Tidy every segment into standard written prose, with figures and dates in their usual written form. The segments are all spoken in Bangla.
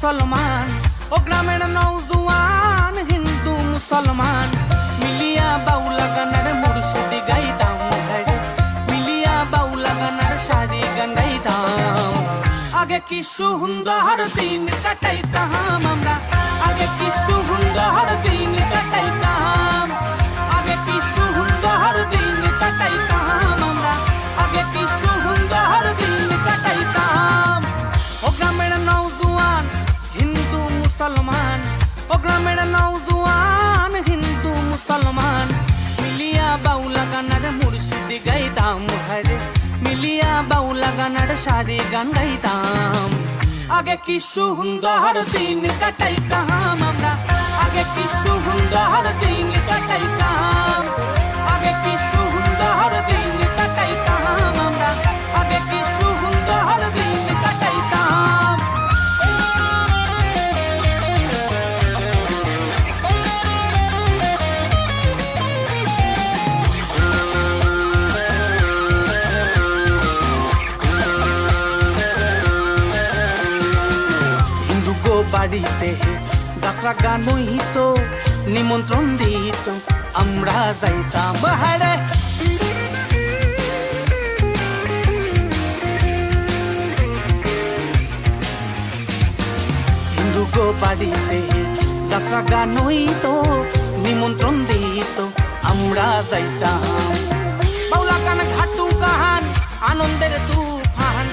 মুসলমান ও গ্রামের নওজোয়ান হিন্দু মুসলমান মিলিয়া বাউলা গানের মুর্শিদ গাইতাম ভাইরে মিলিয়া বাউলা গানের শাড়ি গান গাইতাম আগে কি সুন্দর দিন কাটাইতাম আমরা আগে কি সুন্দর দিন কাটাইতাম আগে কি সুন্দর দিন কাটাইতাম আমরা আগে কি সুন্দর দিন কাটাইতাম ও গ্রামের নওজোয়ান হিন্দু মুসলমান ও গ্রামের নওজোয়ান হিন্দু মুসলমান মিলিয়া বাউলা গানের মুর্শিদ গাইতাম ভাইরে মিলিয়া বাউলা গানের শাড়ি গান গাইতাম আগে কি সুন্দর দিন কাটাইতাম আমরা আগে কি সুন্দর দিন কাটাইতাম আগে কি সুন্দর দিন কাটাইতাম আমরা আগে কি সুন্দর দিন কাটাইতাম হিন্দু গো বাড়িতে যাত্রা গান হইত নিমন্ত্রণ দিত আমরা যাইতাম হারে হিন্দু গো বাড়িতে যাত্রা গান হইত নিমন্ত্রণ দিত আমরা যাইতাম বাউলা গান ঘাটু গান আনন্দের তুফান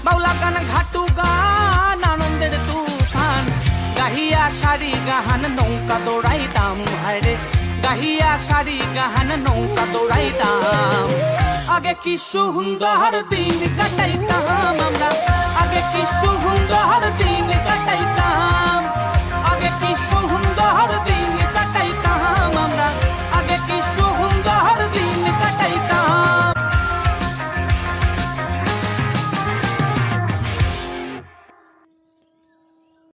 বাউলা গান ঘাটু গান আনন্দের তুফান গাহিয়া শাড়ি গাহান নৌকা দৌড়াইতাম হায়রে গাহিয়া শাড়ি গাহান নৌকা দৌড়াইতাম আগে কি সুন্দর দিন কাটাইতাম আমরা আগে কি সুন্দর দিন